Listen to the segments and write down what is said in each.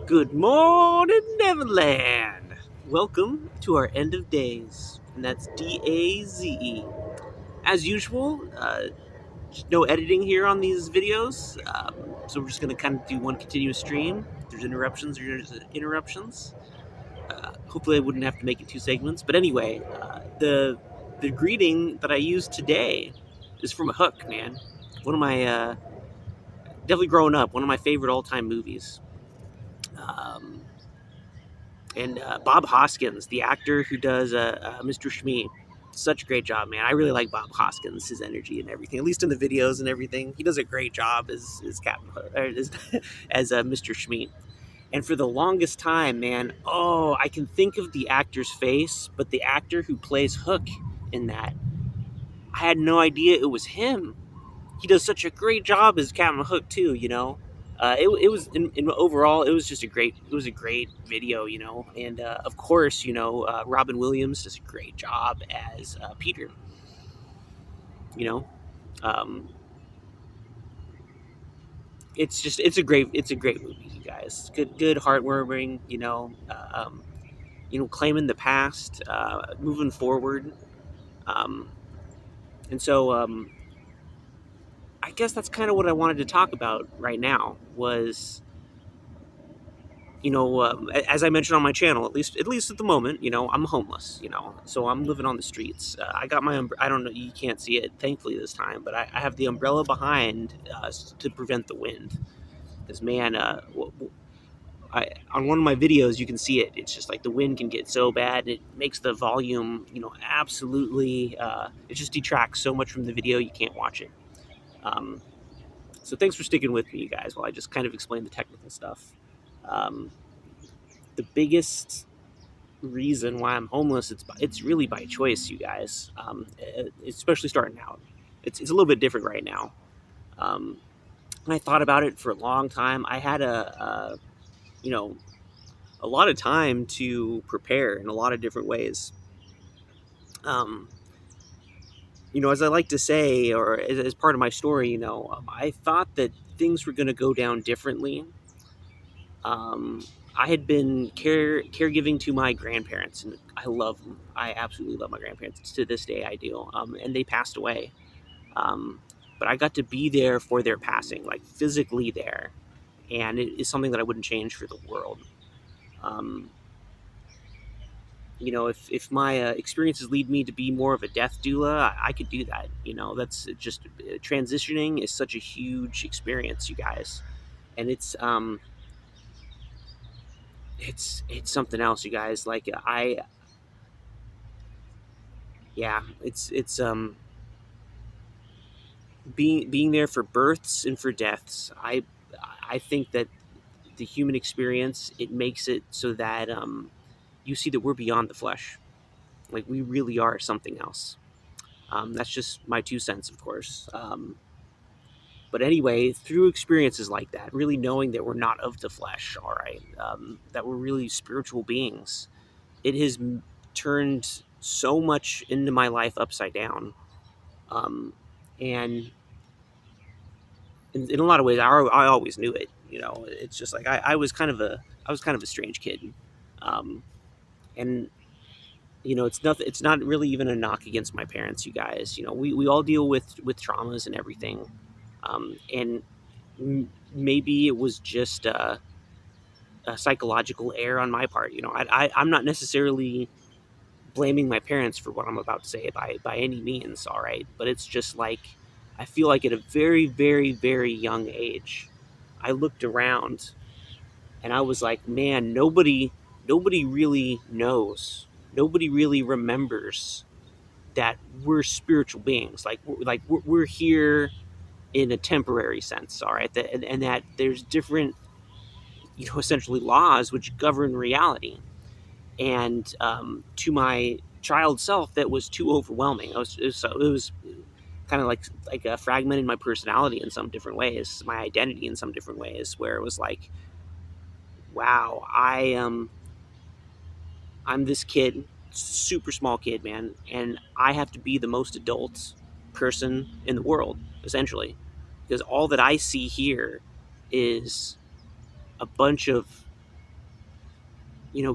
Good morning, Neverland. Welcome to our end of days, and that's DAZE. As usual, no editing here on these videos, so we're just going to kind of do one continuous stream. If there's interruptions, there's interruptions. Hopefully, I wouldn't have to make it two segments. But anyway, the greeting that I used today is from a Hook, man. One of my definitely growing up, one of my favorite all-time movies. Um, and Bob Hoskins, the actor who does Mr. Shmee, such a great job, man. I really like Bob Hoskins, his energy and everything. At least in the videos and everything, he does a great job as Captain as Mr. Shmee. And for the longest time, man, I can think of the actor's face, but the actor who plays Hook in that, I had no idea it was him. He does such a great job as Captain Hook too. It was in overall it was just a great video. And of course, Robin Williams does a great job as Peter. You know, um, it's a great movie, you guys. Good heartwarming. Claiming the past, moving forward. Um, and so I guess that's kind of what I wanted to talk about right now was as I mentioned on my channel, at least at the moment, I'm homeless, so I'm living on the streets. I got my I don't know, you can't see it, thankfully this time, but I have the umbrella behind to prevent the wind. Because man, on one of my videos, you can see it. It's just like the wind can get so bad, it makes the volume, absolutely. It just detracts so much from the video, you can't watch it. Um, so thanks for sticking with me, you guys, while I just kind of explain the technical stuff. Um, the biggest reason why I'm homeless, it's really by choice, you guys. Especially starting out, it's a little bit different right now. Um, and I thought about it for a long time. I had you know a lot of time to prepare in a lot of different ways. Um, as I like to say, or as part of my story, I thought that things were going to go down differently. Um, I had been caregiving to my grandparents, and I love them. I absolutely love my grandparents. To this day, I do. And they passed away. Um, but I got to be there for their passing, like physically there, and it is something that I wouldn't change for the world. Um, if my experiences lead me to be more of a death doula, I could do that. That's just transitioning is such a huge experience, you guys, and it's something else, you guys. Like yeah, it's being there for births and for deaths. I think that the human experience, it makes it so that you see that we're beyond the flesh. Like we really are something else. That's just my 2 cents, of course. But anyway, through experiences like that, really knowing that we're not of the flesh, all right, that we're really spiritual beings, it has turned so much into my life upside down. Um, and in a lot of ways, I always knew it. It's just like I was kind of a strange kid, um, and it's nothing. It's not really even a knock against my parents, you guys. We all deal with traumas and everything, and maybe it was just a psychological error on my part. I'm not necessarily blaming my parents for what I'm about to say by any means. All right, but it's just like I feel like at a very, very, very young age, I looked around and I was like, man, nobody really knows. Nobody really remembers that we're spiritual beings. We're here in a temporary sense, all right? And that there's different, essentially laws which govern reality. And to my child self, that was too overwhelming. It was kind of like a fragmented my personality in some different ways, my identity in some different ways, where it was like, wow, I'm this kid, super small kid, man, and I have to be the most adult person in the world, essentially, because all that I see here is a bunch of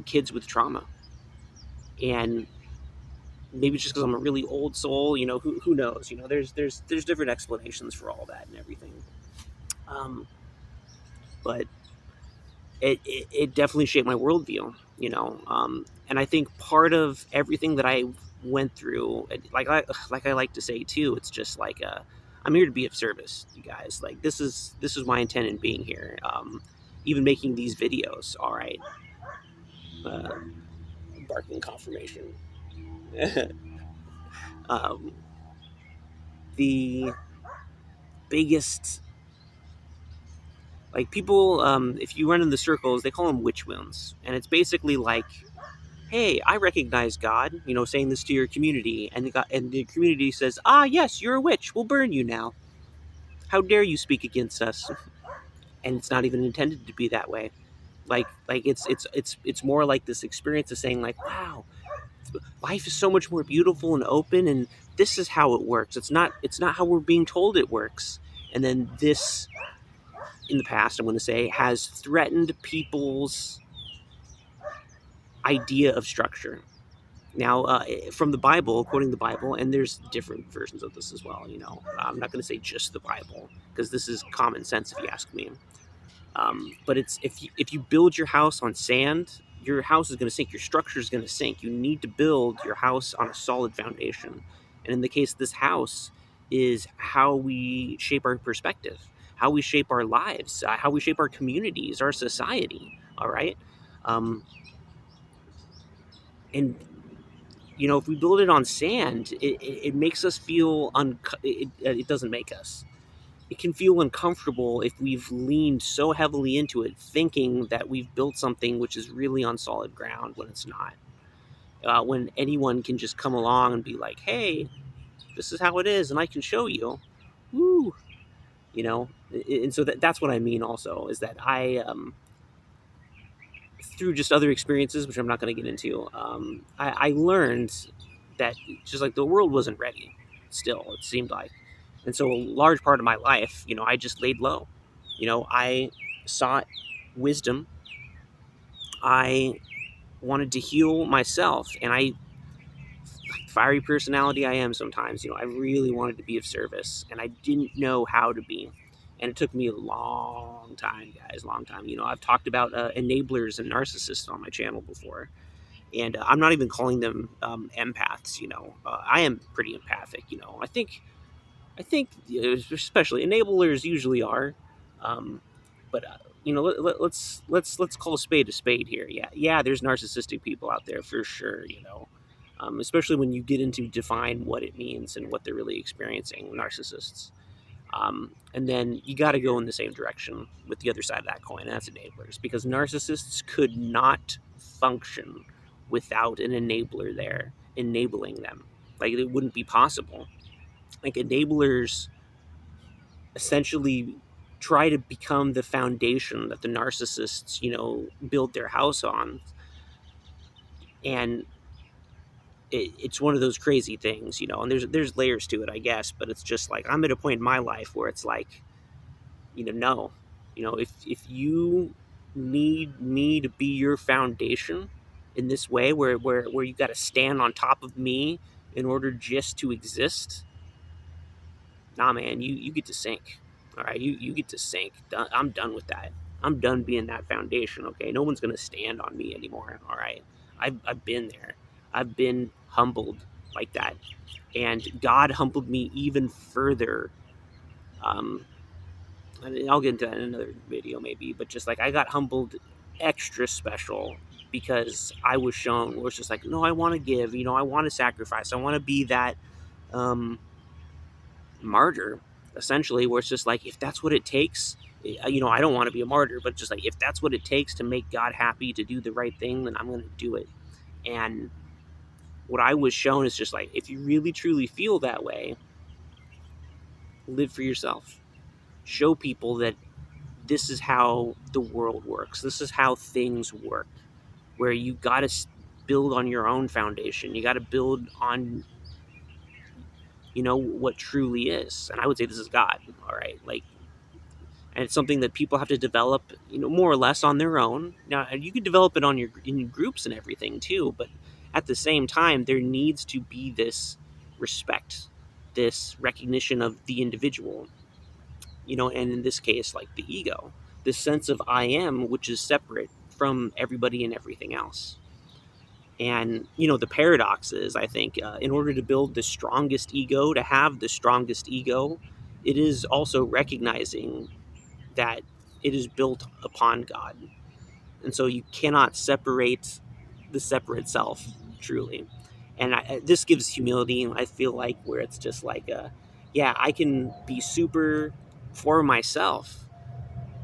kids with trauma. And maybe it's just because I'm a really old soul, who knows? There's different explanations for all that and everything. Um, but it definitely shaped my worldview, and I think part of everything that I went through, like I like to say too, it's just like I'm here to be of service, you guys. Like this is my intent in being here. Even making these videos. All right, uh, barking confirmation. um, the biggest, like, people, if you run in the circles, they call them witch wounds, and it's basically like, hey, I recognize God, saying this to your community, and the community says, ah, yes, you're a witch. We'll burn you now. How dare you speak against us? And it's not even intended to be that way. Like it's more like this experience of saying, like, wow, life is so much more beautiful and open, and this is how it works. It's not how we're being told it works. And then this, in the past, I'm going to say, has threatened people's idea of structure. Now, from the Bible, quoting the Bible, and there's different versions of this as well. I'm not going to say just the Bible, because this is common sense if you ask me. But it's, if you build your house on sand, your house is going to sink. Your structure is going to sink. You need to build your house on a solid foundation. And in the case of this house, is how we shape our perspective, how we shape our lives, how we shape our communities, our society. All right. And if we build it on sand, it makes us feel it doesn't make us. It can feel uncomfortable if we've leaned so heavily into it, thinking that we've built something which is really on solid ground when it's not. When anyone can just come along and be like, "Hey, this is how it is, and I can show you." Woo, and so that's what I mean. Also, is that through just other experiences, which I'm not going to get into, I learned that just like the world wasn't ready. Still, it seemed like, and so a large part of my life, I just laid low. I sought wisdom. I wanted to heal myself, and fiery personality I am sometimes. I really wanted to be of service, and I didn't know how to be. And it took me a long time, guys, long time. I've talked about enablers and narcissists on my channel before, and I'm not even calling them empaths. I am pretty empathic. I think especially enablers usually are, but let's call a spade here. Yeah, there's narcissistic people out there for sure. Especially when you get into define what it means and what they're really experiencing, narcissists. And then you got to go in the same direction with the other side of that coin, and that's enablers, because narcissists could not function without an enabler there enabling them. Like, it wouldn't be possible. Like, enablers essentially try to become the foundation that the narcissists, build their house on. And it's one of those crazy things, and there's layers to it, I guess, but it's just like, I'm at a point in my life where it's like, no, if you need me to be your foundation in this way, where you got to stand on top of me in order just to exist, nah, man, you get to sink. All right, you get to sink. I'm done with that. I'm done being that foundation. Okay, no one's gonna stand on me anymore. All right, I've been there. I've been humbled like that, and God humbled me even further. Um, and I'll get into that in another video maybe, but just like, I got humbled extra special because I was shown where it's just like, no, I want to give. I want to sacrifice. I want to be that. Um, Martyr, essentially, where it's just like, if that's what it takes, I don't want to be a martyr, but just like, if that's what it takes to make God happy, to do the right thing, then I'm going to do it. And what I was shown is just like, if you really truly feel that way, live for yourself. Show people that this is how the world works. This is how things work, where you got to build on your own foundation. You got to build on, what truly is. And I would say this is God. All right. Like, and it's something that people have to develop, more or less on their own. Now, you can develop it on your in groups and everything too, but at the same time, there needs to be this respect, this recognition of the individual, and in this case, like the ego, this sense of I am, which is separate from everybody and everything else. And the paradox is, I think, in order to build the strongest ego, to have the strongest ego, it is also recognizing that it is built upon God. And so you cannot separate the separate self, truly. And this gives humility, I feel like, where it's just like, yeah, I can be super for myself,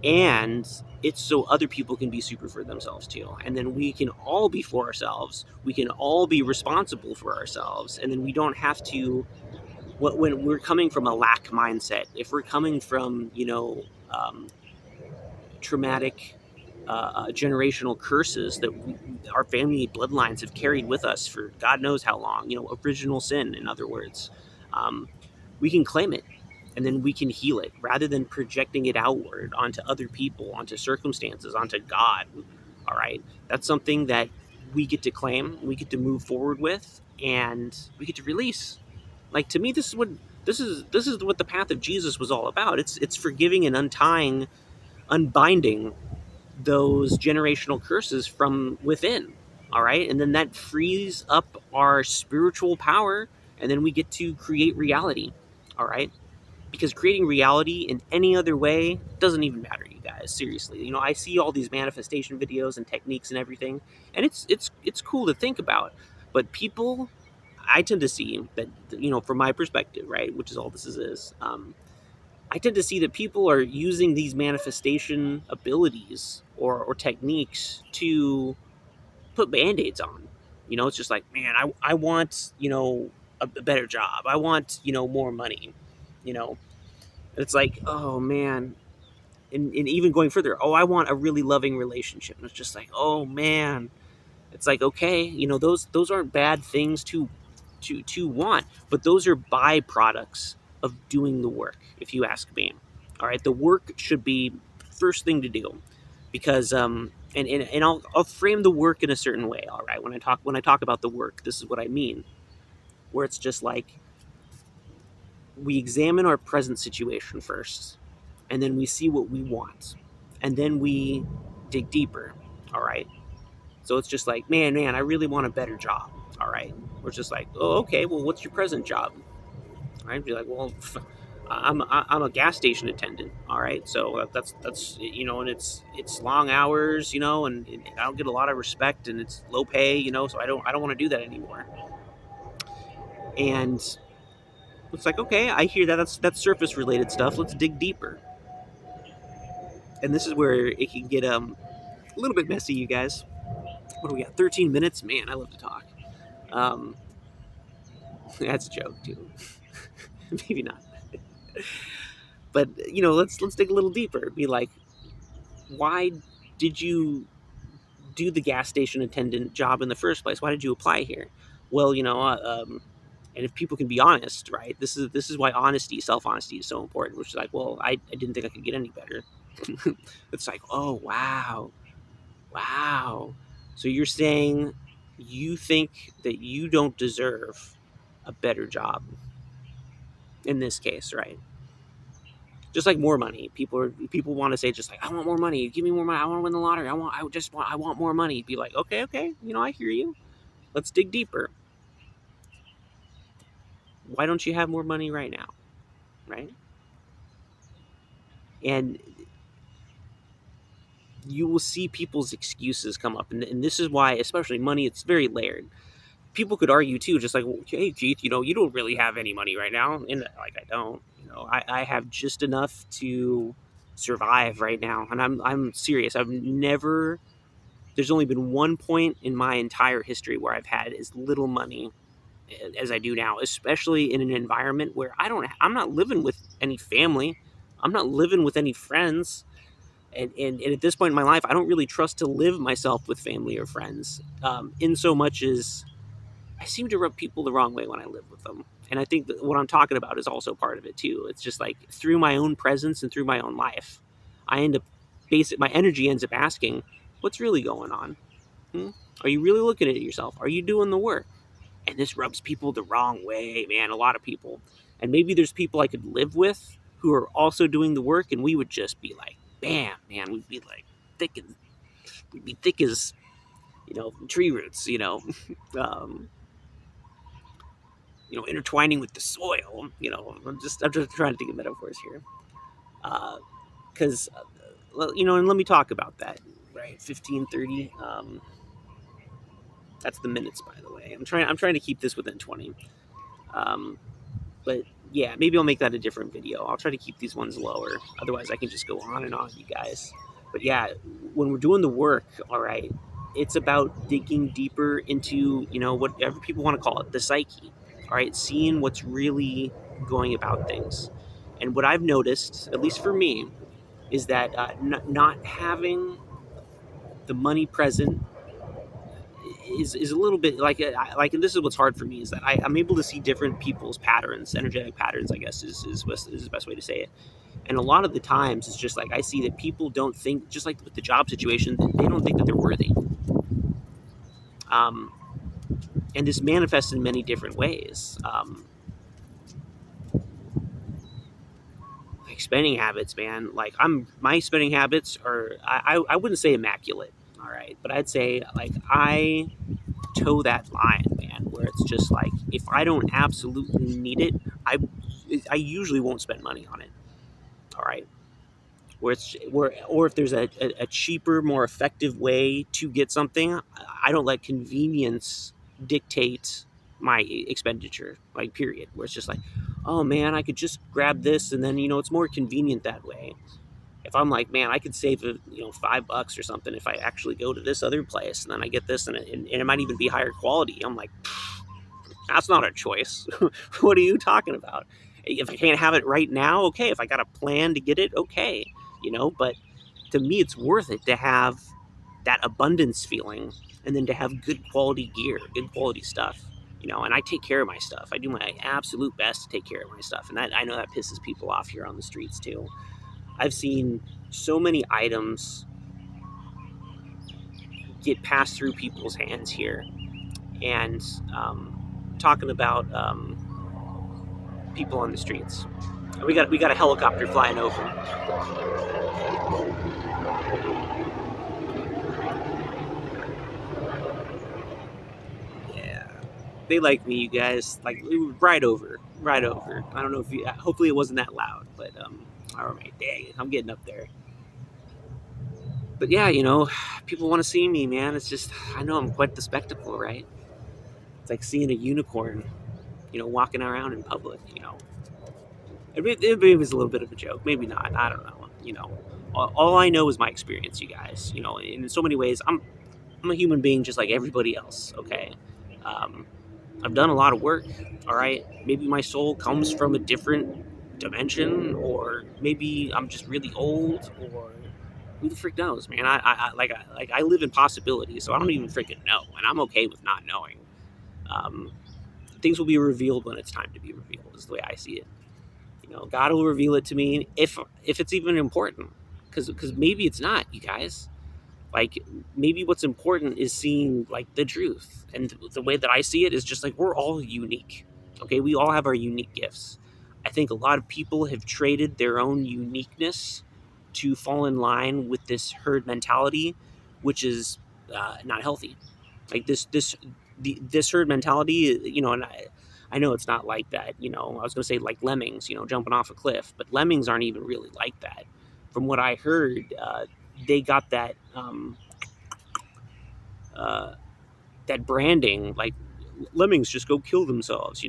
and it's so other people can be super for themselves too. And then we can all be for ourselves. We can all be responsible for ourselves. And then we don't have to, when we're coming from a lack mindset, if we're coming from, traumatic generational curses that our family bloodlines have carried with us for God knows how long, original sin, in other words, um, we can claim it, and then we can heal it rather than projecting it outward onto other people, onto circumstances, onto God. All right. That's something that we get to claim, we get to move forward with, and we get to release. Like, to me, this is what the path of Jesus was all about. It's forgiving and unbinding those generational curses from within. All right. And then that frees up our spiritual power. And then we get to create reality. All right. Because creating reality in any other way doesn't even matter, you guys. Seriously. I see all these manifestation videos and techniques and everything. And it's cool to think about. But people, I tend to see that, from my perspective, right, which is all this is, I tend to see that people are using these manifestation abilities or techniques to put band-aids on. It's just like, man, I want, a better job. I want, more money. You know, it's like, oh man. And even going further, oh, I want a really loving relationship. And it's just like, oh man, it's like, okay, those aren't bad things to want, but those are byproducts of doing the work, if you ask me. All right, the work should be first thing to do, because and I'll frame the work in a certain way. All right, when I talk about the work, this is what I mean, where it's just like we examine our present situation first, and then we see what we want, and then we dig deeper. All right. So it's just like, man, I really want a better job. All right. We're just like, oh, okay. Well, what's your present job? All right. Be like, well, I'm a gas station attendant. All right. So that's and it's long hours, and I don't get a lot of respect, and it's low pay, So I don't want to do that anymore. And it's like, okay, I hear that. That's surface related stuff. Let's dig deeper. And this is where it can get a little bit messy, you guys. What do we got? 13 minutes. Man, I love to talk. Um, that's a joke too. Maybe not. But let's dig a little deeper. Be like, why did you do the gas station attendant job in the first place? Why did you apply here? Well, and if people can be honest, right? This is why honesty, self honesty, is so important. Which is like, well, I didn't think I could get any better. It's like, oh wow. So you're saying you think that you don't deserve a better job in this case, right? Just like more money. People want to say, just like, I want more money. Give me more money. I want to win the lottery. I want more money. Be like, okay. I hear you. Let's dig deeper. Why don't you have more money right now? Right? And you will see people's excuses come up. And this is why, especially money, it's very layered. People could argue too, just like, well, hey, Keith, you don't really have any money right now. And like, I don't, I have just enough to survive right now. And I'm serious. There's only been one point in my entire history where I've had as little money as I do now, especially in an environment where I'm not living with any family. I'm not living with any friends. And at this point in my life, I don't really trust to live myself with family or friends, in so much as I seem to rub people the wrong way when I live with them. And I think that what I'm talking about is also part of it too. It's just like through my own presence and through my own life. I end up basic my energy ends up asking, what's really going on? Hmm? Are you really looking at yourself? Are you doing the work? And this rubs people the wrong way, man. A lot of people, and maybe there's people I could live with who are also doing the work, and we would just be like, bam, man. We'd be like thick and we'd be thick as tree roots. Um, intertwining with the soil. I'm just trying to think of metaphors here. Because well, and let me talk about that. Right, 15:30. That's the minutes, by the way. I'm trying to keep this within 20. Um, but yeah, maybe I'll make that a different video. I'll try to keep these ones lower. Otherwise, I can just go on and on, you guys. But yeah, when we're doing the work, all right, it's about digging deeper into whatever people want to call it, the psyche. All right, seeing what's really going about things. And what I've noticed, at least for me, is that not having the money present is a little bit like, and this is what's hard for me, is that I'm able to see different people's patterns, energetic patterns, I guess is the best way to say it. And a lot of the times it's just like I see that people don't think, just like with the job situation, they don't think that they're worthy. um, and this manifests in many different ways. Like spending habits, man. Like my spending habits are, I wouldn't say immaculate, all right, but I'd say like I toe that line, man, where it's just like if I don't absolutely need it, I usually won't spend money on it. All right, or if there's a cheaper, more effective way to get something, I don't let convenience dictate my expenditure. Like period. Where it's just like, oh man, I could just grab this, and then it's more convenient that way. If I'm like, man, I could save $5 or something if I actually go to this other place, and then I get this, and it might even be higher quality. I'm like, that's not a choice. What are you talking about? If I can't have it right now, okay. If I got a plan to get it, okay. But to me, it's worth it to have that abundance feeling, and then to have good quality gear, good quality stuff. And I take care of my stuff. I do my absolute best to take care of my stuff, and I know that pisses people off here on the streets too. I've seen so many items get passed through people's hands here, and talking about people on the streets. We got a helicopter flying over. Yeah, they like me, you guys. Like right over, right over. I don't know if you. Hopefully, it wasn't that loud, but all right, dang it, I'm getting up there. But yeah, people want to see me, man. It's just I know I'm quite the spectacle, right? It's like seeing a unicorn, walking around in public. It was a little bit of a joke, maybe not. I don't know. All I know is my experience, you guys. In so many ways, I'm a human being just like everybody else. Okay, um, I've done a lot of work. All right, maybe my soul comes from a different dimension, or maybe I'm just really old, or who the frick knows, man? I live in possibilities, so I don't even freaking know, and I'm okay with not knowing. Um, Things will be revealed when it's time to be revealed. Is the way I see it. God will reveal it to me if it's even important, because maybe it's not, you guys. Like maybe what's important is seeing like the truth, and the way that I see it is just like we're all unique. Okay, we all have our unique gifts. I think a lot of people have traded their own uniqueness to fall in line with this herd mentality, which is not healthy. Like this herd mentality, and I know it's not like that. I was going to say like lemmings, jumping off a cliff, but lemmings aren't even really like that. From what I heard, they got uh, that branding, like lemmings just go kill themselves.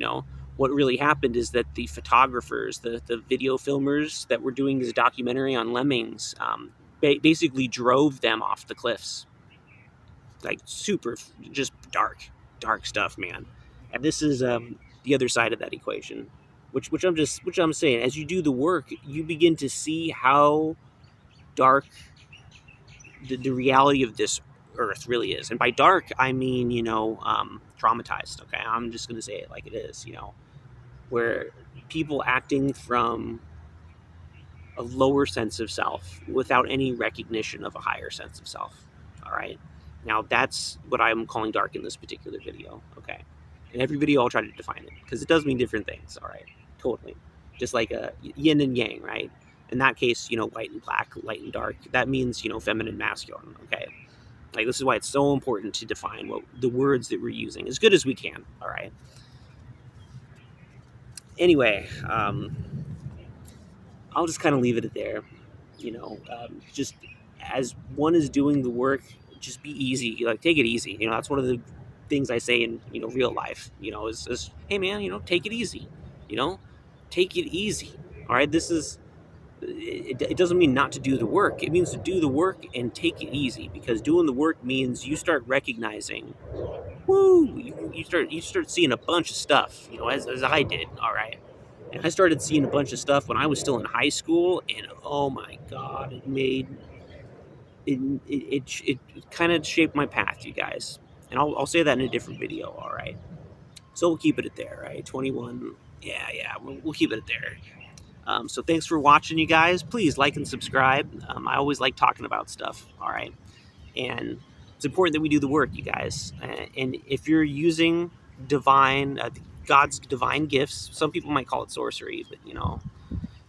What really happened is that the photographers, the video filmers that were doing this documentary on lemmings, basically drove them off the cliffs. Like super, just dark stuff, man. And this is the other side of that equation, which I'm saying, as you do the work, you begin to see how dark the reality of this earth really is. And by dark, I mean, traumatized. Okay, I'm just gonna say it like it is. Where people acting from a lower sense of self without any recognition of a higher sense of self. All right. Now that's what I'm calling dark in this particular video. Okay. In every video, I'll try to define it because it does mean different things. All right. Totally. Just like a yin and yang, right? In that case, white and black, light and dark. That means, feminine, masculine. Okay. Like this is why it's so important to define what the words that we're using as good as we can. All right. Anyway, I'll just kind of leave it at there. Just as one is doing the work, just be easy. Like take it easy. That's one of the things I say in real life. Is hey man, take it easy. You know, take it easy. All right, this is. It doesn't mean not to do the work. It means to do the work and take it easy because doing the work means you start recognizing, woo, you start seeing a bunch of stuff. As I did. All right, and I started seeing a bunch of stuff when I was still in high school, and oh my god, it kind of shaped my path, you guys. And I'll say that in a different video. All right, so we'll keep it at there. Right, 21. Yeah, we'll keep it at there. So thanks for watching, you guys. Please like and subscribe. I always like talking about stuff. All right, and it's important that we do the work, you guys. And if you're using divine, God's divine gifts, some people might call it sorcery, but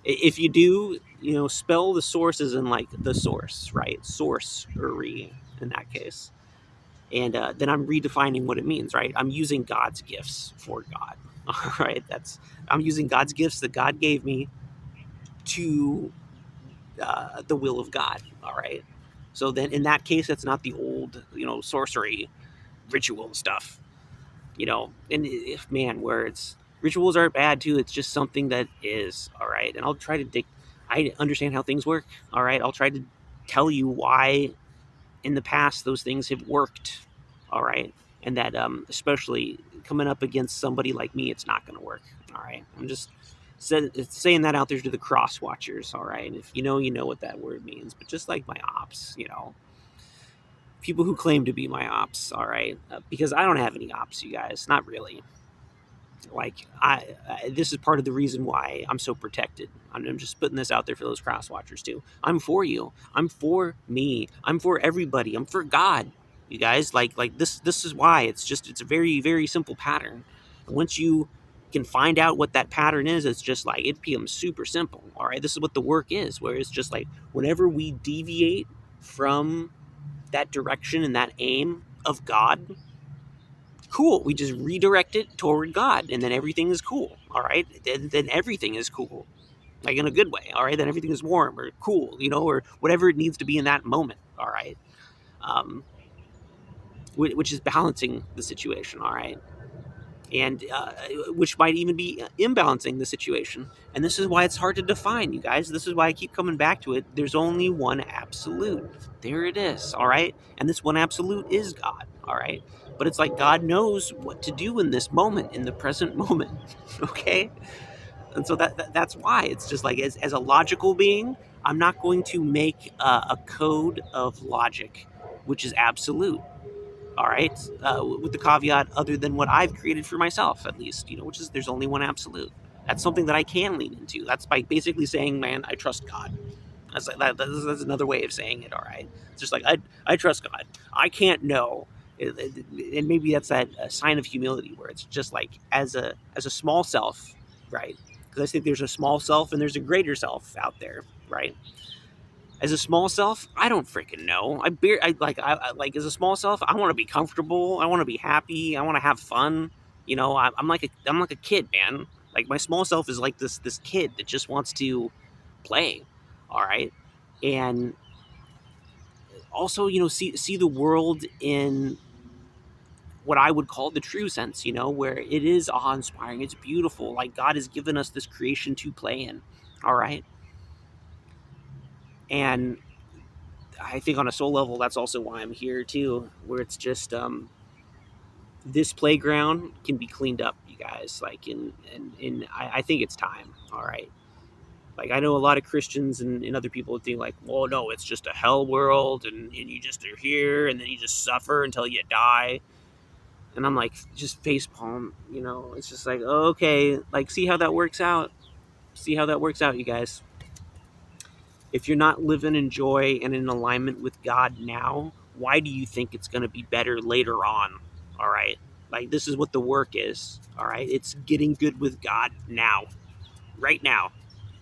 if you do, spell the sources in like the source, right? Sorcery in that case. And then I'm redefining what it means, right? I'm using God's gifts for God. All right, I'm using God's gifts that God gave me to the will of God. All right. So then, in that case, that's not the old, sorcery ritual stuff. And if man, words rituals aren't bad too. It's just something that is all right. And I'll try to dig. I understand how things work. All right. I'll try to tell you why in the past those things have worked. All right. And that especially coming up against somebody like me, it's not going to work. All right. I'm just saying that out there to the cross watchers. All right. And if you know what that word means. But just like my ops, people who claim to be my ops. All right. Because I don't have any ops, you guys. Not really. Like this is part of the reason why I'm so protected. I'm just putting this out there for those cross watchers too. I'm for you. I'm for me. I'm for everybody. I'm for God. You guys, like this is why it's a very very simple pattern. And once you can find out what that pattern is, it's just like it becomes super simple. All right, this is what the work is. Where it's just like whenever we deviate from that direction and that aim of God, cool. We just redirect it toward God, and then everything is cool. All right, then everything is cool, like in a good way. All right, then everything is warm or cool, or whatever it needs to be in that moment. All right, um, which is balancing the situation. All right, and which might even be imbalancing the situation. And this is why it's hard to define, you guys. This is why I keep coming back to it. There's only one absolute. There it is, all right? And this one absolute is God, all right? But it's like God knows what to do in this moment, in the present moment, okay? And so that's why it's just like as a logical being, I'm not going to make a code of logic which is absolute, all right, with the caveat other than what I've created for myself, at least, which is there's only one absolute. That's something that I can lean into. That's by basically saying, man, I trust God. That's another way of saying it. All right, it's just like I trust God. I can't know, and maybe that's that sign of humility where it's just like as a small self, right? Because I think there's a small self and there's a greater self out there, right? As a small self, I don't freaking know. I like as a small self, I want to be comfortable. I want to be happy. I want to have fun. I'm like a kid, man. Like my small self is like this kid that just wants to play. All right, and also see the world in what I would call the true sense. Where it is awe inspiring. It's beautiful. Like God has given us this creation to play in. All right, and I think on a soul level, that's also why I'm here too, where it's just this playground can be cleaned up, you guys. Like I think it's time. All right. Like I know a lot of Christians and other people think like, well, no, it's just a hell world, and you just are here, and then you just suffer until you die. And I'm like, just face palm. It's just like, okay, like see how that works out. See how that works out, you guys. If you're not living in joy and in alignment with God now, why do you think it's going to be better later on? All right. Like, this is what the work is. All right. It's getting good with God now, right now.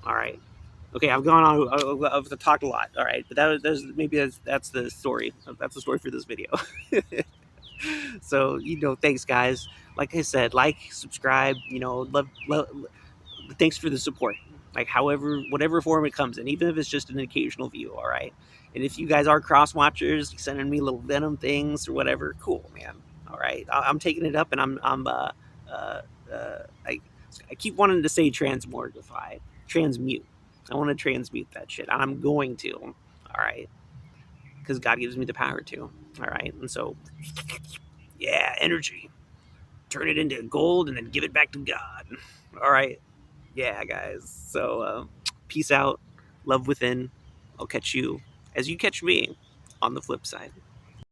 All right. Okay, I've gone on. I've talked a lot. All right, but maybe that's the story. That's the story for this video. So, thanks, guys. Like I said, like, subscribe. Thanks for the support. Like, however, whatever form it comes in, even if it's just an occasional view. All right. And if you guys are cross watchers, sending me little venom things or whatever, cool, man. All right, I'm taking it up, and I keep wanting to say transmortify, transmute. I want to transmute that shit. I'm going to. All right, because God gives me the power to. All right, and so, yeah, energy. Turn it into gold and then give it back to God. All right, yeah, guys. So, peace out, love within. I'll catch you as you catch me on the flip side.